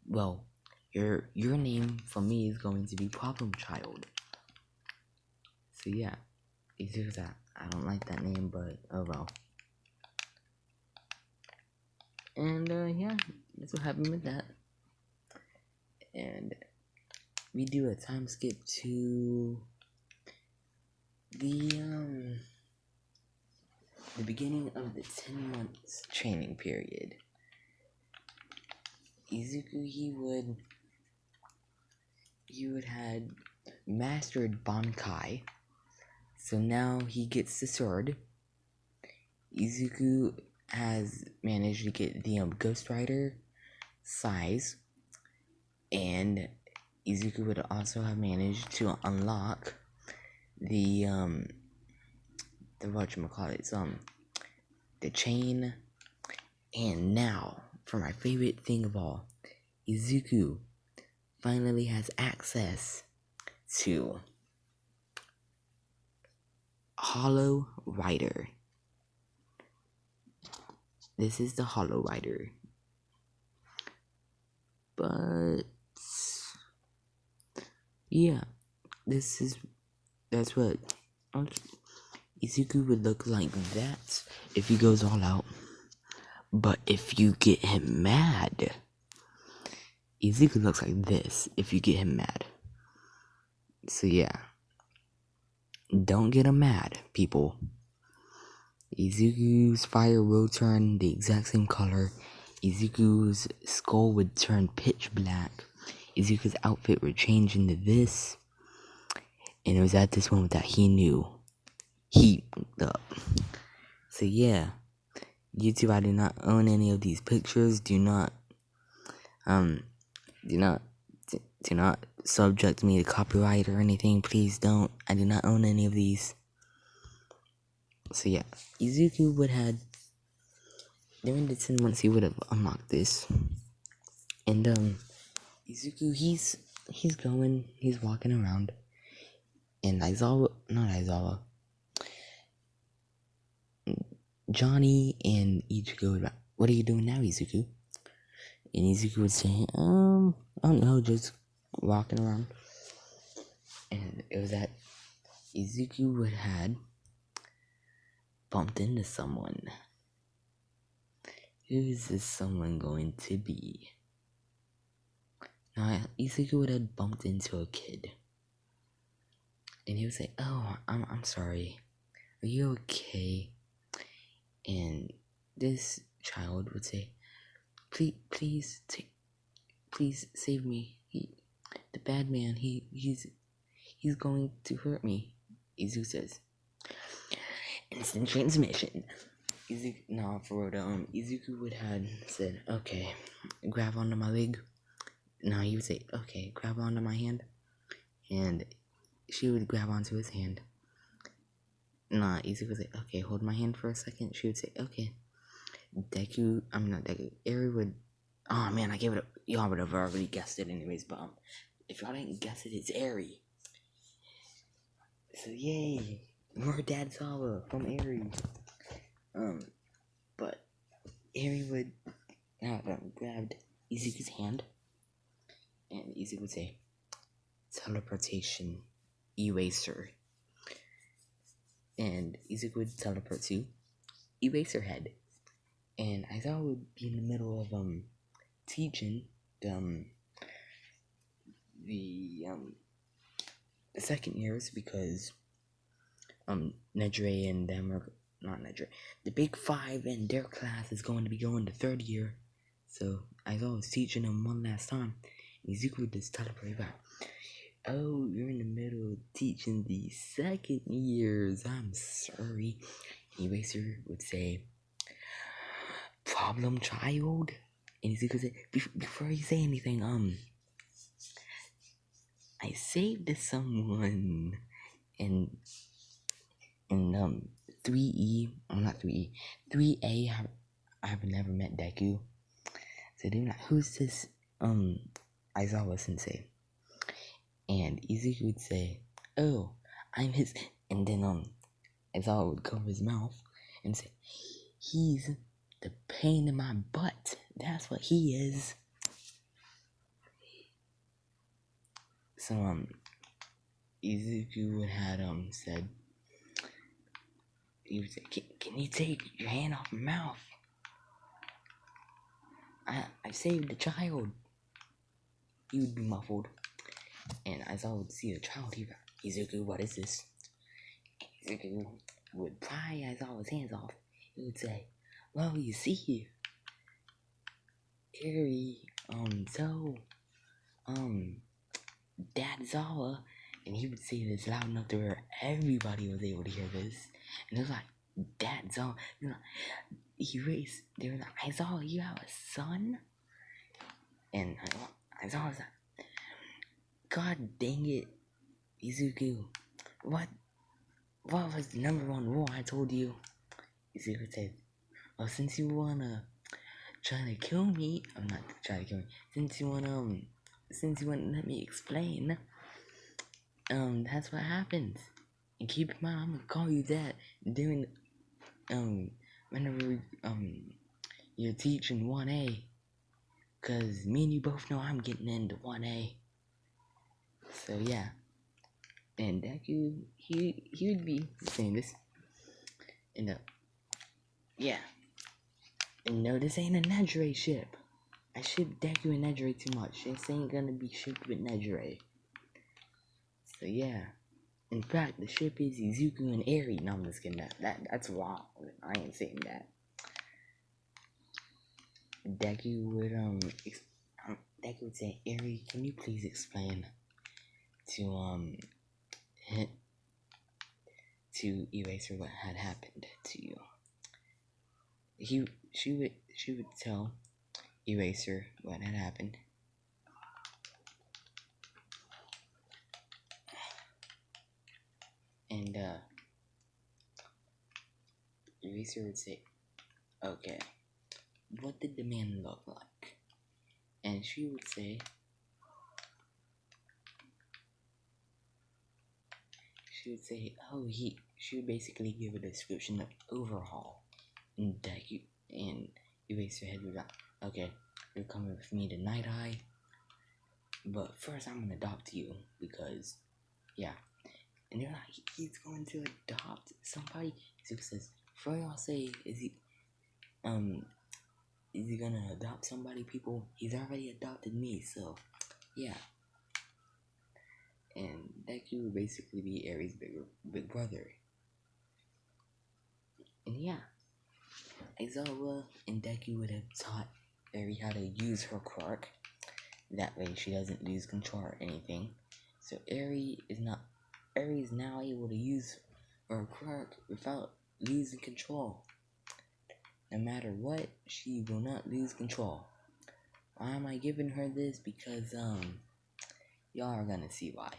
well, your name for me is going to be Problem Child. So yeah, Izuku's like, I don't like that name, but oh well. And yeah, that's what happened with that. And we do a time skip to the beginning of the 10 months training period. Izuku, he would had mastered Bankai, so now he gets the sword. Izuku has managed to get the Ghost Rider size, and Izuku would also have managed to unlock the whatchamacallit, the chain. And now, for my favorite thing of all, Izuku finally has access to Hollow Rider. This is the Hollow Rider. But yeah, that's what Izuku would look like that if he goes all out. But if you get him mad, Izuku looks like this if you get him mad. So yeah. Don't get him mad, people. Izuku's fire will turn the exact same color. Izuku's skull would turn pitch black. Izuku's outfit would change into this. And it was at this moment that he knew. He up. So yeah. YouTube, I do not own any of these pictures. Do not subject me to copyright or anything. Please don't. I do not own any of these. So yeah, Izuku would have during the 10 months he would have unlocked this. And Izuku he's walking around, and Johnny and Ichigo would, what are you doing now, Izuku? And Izuku would say, I don't know, just walking around. And it was that Izuku would had bumped into someone. Who is this someone going to be? Now, Izuku would have bumped into a kid. And he would say, oh, I'm sorry. Are you okay? And this child would say, please save me. The bad man, he's going to hurt me. Izuku says, instant transmission. Izuku would have said, okay, grab onto my leg. No, he would say, okay, grab onto my hand. And she would grab onto his hand. Izuku would say, okay, hold my hand for a second. She would say, okay. Eri would, oh man, I gave it up. Y'all would have already guessed it anyways, but if y'all didn't guess it, it's Eri. So yay, more Dad Sawa from Eri. But Eri would have grabbed Izuku's hand, and Izuku would say, teleportation, eraser. And Izuku would teleport to Eraserhead. And I thought I would be in the middle of teaching the second years, because Nedre and them are not Nedre. The Big Five and their class is going to be going to third year. So I thought I was teaching them one last time. And Izuku would just teleport back. Oh, you're in the middle of teaching the second years. I'm sorry. Eraser would say, problem child? And Izuku said, before you say anything, I saved someone. And 3E, not 3E, 3A, I have never met Deku. So they're like, who's this, Aizawa sensei? And Izuku would say, oh, I'm his, and then, Aizawa would cover his mouth and say, he's the pain in my butt. That's what he is. So, Izuku would have, said, he would say, can you take your hand off my mouth? I saved the child. He would be muffled. And as I would see the child, he would be like, Izuku, what is this? Izuku would pry Aizawa's hands off. He would say, well, you see, Eri, Dad Zawa, and he would say this loud enough to where everybody was able to hear this. And it was like, Dad Zawa, they were like, Aizawa, you have a son? And Aizawa was like, God dang it, Izuku, what was the number one rule I told you? Izuku said, well, since you wanna try to kill me, I'm not trying to kill me, since you wanna let me explain, that's what happens. And keep in mind, I'm gonna call you that during, whenever, you're teaching 1A, cause me and you both know I'm getting into 1A. So yeah. And Deku, he would be saying this. And yeah. And no, this ain't a Nedre ship. I ship Deku and Nejire too much. This ain't gonna be shipped with Nejire. So yeah. In fact, the ship is Izuku and Eri. No, I'm just kidding. That's wrong. I ain't saying that. Deku would Deku would say, Eri, can you please explain to to Eraser what had happened to you? She would tell Eraser what had happened. And Eraser would say, okay, what did the man look like? And she would say, oh, she would basically give a description of overhaul. And Deku and Eraser head would be like, okay, you're coming with me to Night Eye, but first I'm gonna adopt you because, yeah. And they're like, he's going to adopt somebody. Zuko says, before y'all say, is he gonna adopt somebody, people? He's already adopted me, so, yeah. And Deku would basically be Aries' big brother. And yeah, Aizawa and Deku would have taught Eri how to use her quirk. That way she doesn't lose control or anything. So Eri is now able to use her quirk without losing control. No matter what, she will not lose control. Why am I giving her this? Because y'all are gonna see why.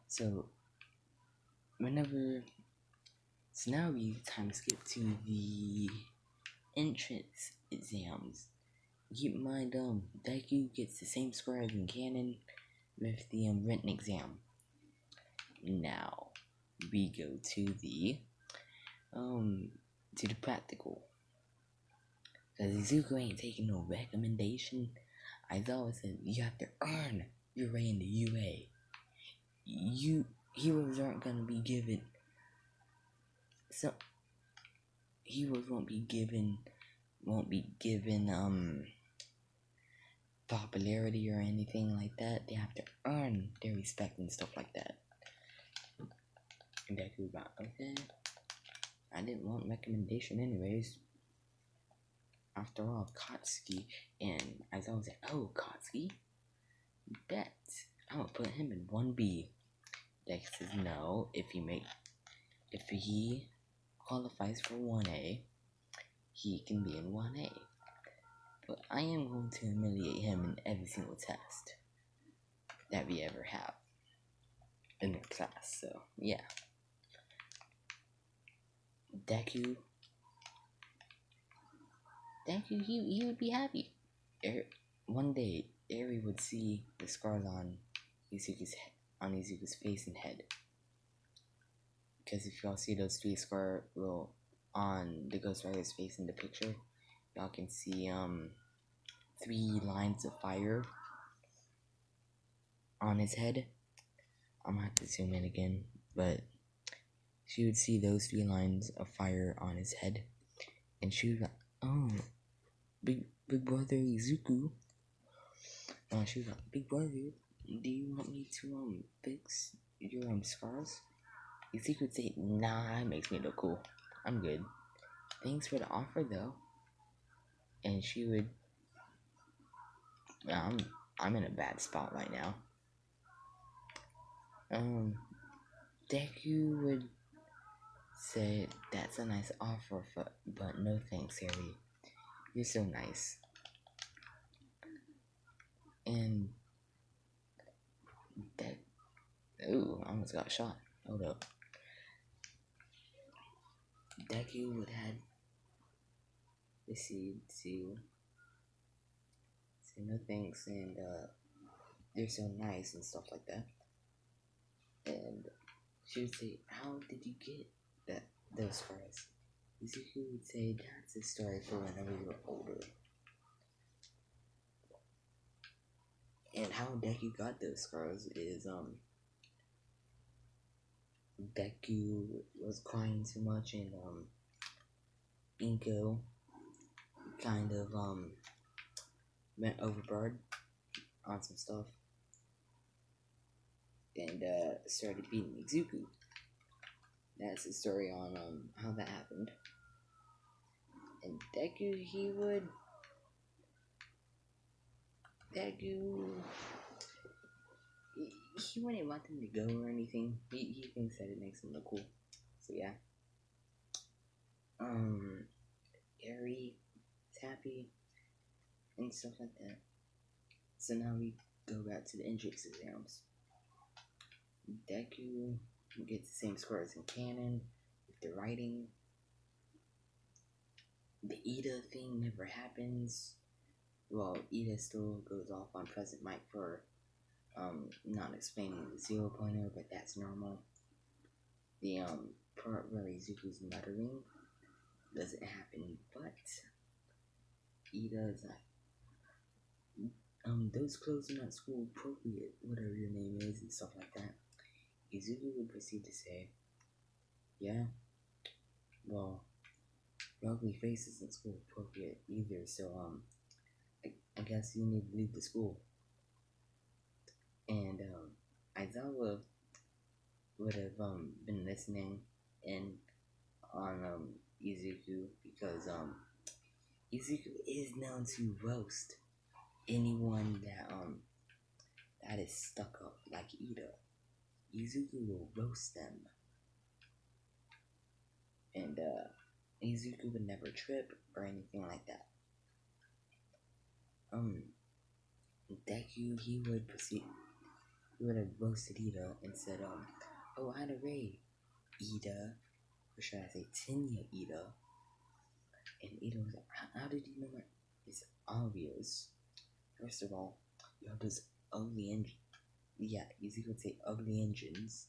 So now we time skip to the entrance exams. Keep in mind, Deku gets the same score as in canon with the written exam. Now we go to the practical. Cause Izuku ain't taking no recommendation. Aizawa said you have to earn your way into UA. Heroes aren't gonna be given. So heroes won't be given popularity or anything like that. They have to earn their respect and stuff like that. And Deku got, okay, I didn't want recommendation anyways. After all, Katsuki, and as I was like, oh, Katsuki, bet I'm gonna put him in 1B. Deku says no, if he qualifies for 1A, he can be in 1A. But I am going to humiliate him in every single test that we ever have in the class. So yeah, Deku, he would be happy. One day, Eri would see the scars on Izuku's face and head. Because if y'all see those 3 scars on the Ghost Rider's face in the picture, y'all can see 3 lines of fire on his head. I'm gonna have to zoom in again, but she would see those 3 lines of fire on his head, and she was like, oh, big brother Izuku. She was like, big brother, do you want me to fix your scars? Izuku would say, nah, it makes me look cool. I'm good. Thanks for the offer though. And she would, I'm in a bad spot right now. Deku would say, that's a nice offer, but no thanks, Harry. You're so nice. And ooh, I almost got shot. Hold up. Deku would have, let's see, no thanks, and they're so nice and stuff like that. And she would say, how did you get those scars? Izuku would say, that's a story for whenever you're older. And how Deku got those scars is, Deku was crying too much, and Inko kind of went overboard on some stuff and started beating Izuku. That's the story on how that happened. And Deku, he wouldn't want them to go or anything. He thinks that it makes him look cool. So yeah. Eri is happy and stuff like that. So now we go back to the entrance exams. Deku gets the same score as in canon with the writing. The Ida thing never happens. Well, Ida still goes off on President Mike for not explaining the 0.0, but that's normal. The part where Izuku's muttering doesn't happen, but Ida's like, those clothes are not school appropriate, whatever your name is, and stuff like that. Izuku would proceed to say, yeah, well, your ugly face isn't school appropriate either, so, I guess you need to leave the school. And, Aizawa would have, been listening in on, Izuku, because, Izuku is known to roast anyone that is stuck up like Ida. Izuku will roast them. And, Izuku would never trip or anything like that. Deku, he would have roasted Ida and said, oh, Ray, Ida, or should I say Tenya Ida? And Ida was like, how did you know that? It's obvious. First of all, you have those ugly engines. Yeah, Izuku would say ugly engines.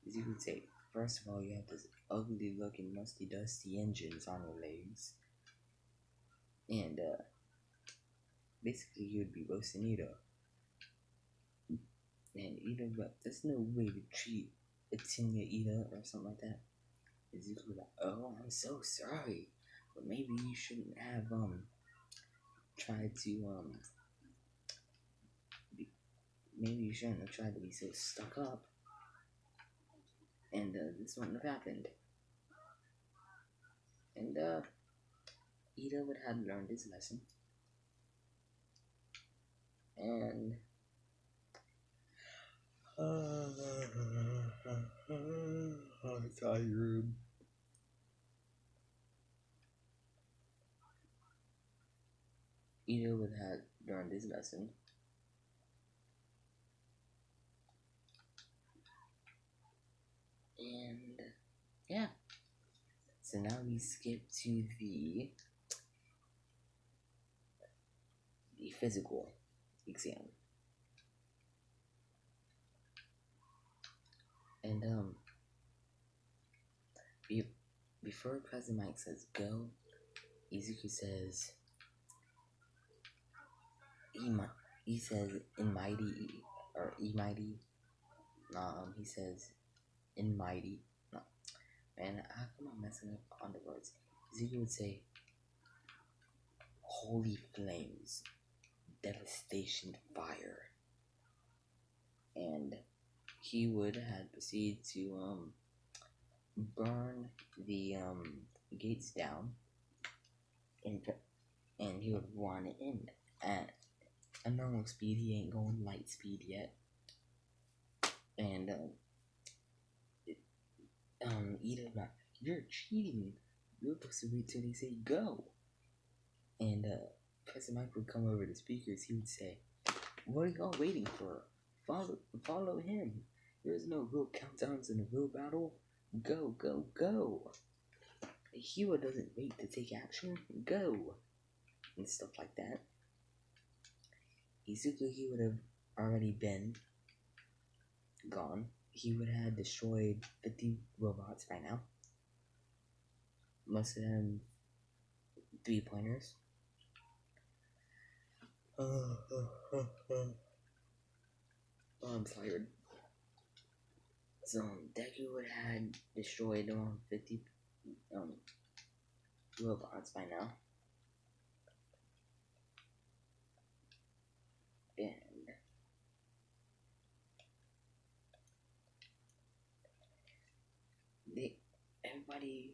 Izuku would say, first of all, you have those ugly looking musty dusty engines on your legs. And, basically he would be roasting Ida. And Ida, but there's no way to treat a Tenya Ida or something like that. Izuku was like, oh, I'm so sorry. But maybe you shouldn't have, tried to, maybe you shouldn't have tried to be so stuck up. And, this wouldn't have happened. And, Ida would have learned his lesson. And, I'm tired. Ida would have learned his lesson. And yeah. So now we skip to the physical exam. And before President Mike says go, Izuku says he says in mighty or mighty. He says in mighty. No, man, how come I'm messing up on the words? Izuku would say holy flames, devastation, fire, and he would have proceeded to burn the gates down, and he would run in at a normal speed. He ain't going light speed yet. And Ida, you're cheating. You're supposed to wait till they say go. And President Mike would come over the speakers. He would say, "What are y'all waiting for? Follow him. There's no real countdowns in a real battle. Go, go, go." A hero doesn't wait to take action. Go, and stuff like that. Izuku, he would have already been gone. He would have destroyed 50 robots by now. Most of them 3-pointers. Oh, I'm tired. So Deku would have destroyed around 50 robots by now. nobody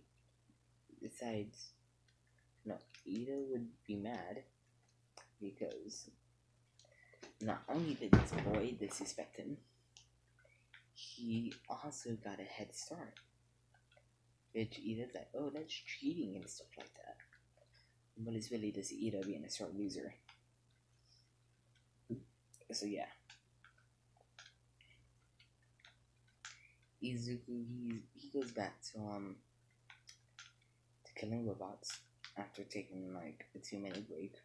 decides. No, Ida would be mad because not only did this boy disrespect him, he also got a head start. Which Ida's like, oh, that's cheating and stuff like that. But it's really just Ida being a sore loser. So yeah. Izuku, he goes back to killing robots after taking like a 2-minute break.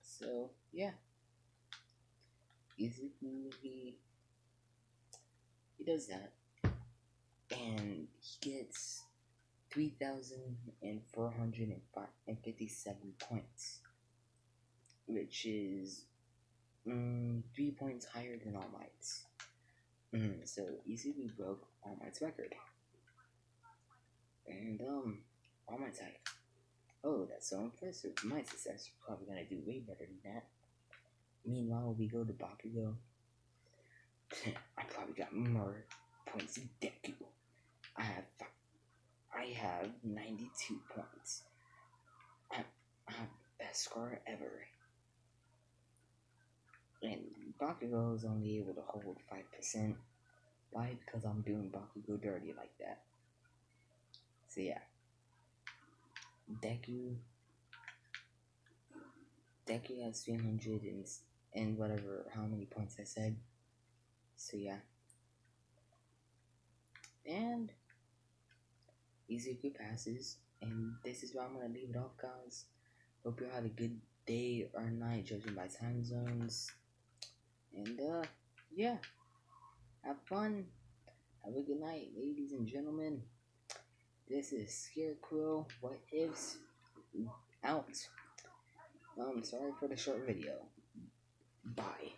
So yeah. Izuku, he does that, and he gets 3,457 points, which is 3 points higher than All Might's. So Izuku broke All Might's record, and All Might's like, oh, that's so impressive. My success probably gonna do way better than that. Meanwhile, we go to Bakugo. I probably got more points than Deku. I have 92 points. I have best score ever. And Bakugo is only able to hold 5%. Why? Because I'm doing Bakugo dirty like that. So yeah. Deku has 300 and whatever, how many points I said. So yeah. And Izuku passes, and this is where I'm gonna leave it off, guys. Hope you had a good day or night, judging by time zones. And yeah, have fun. Have a good night, ladies and gentlemen. This is Scarecrow. What ifs out. Sorry for the short video. Bye.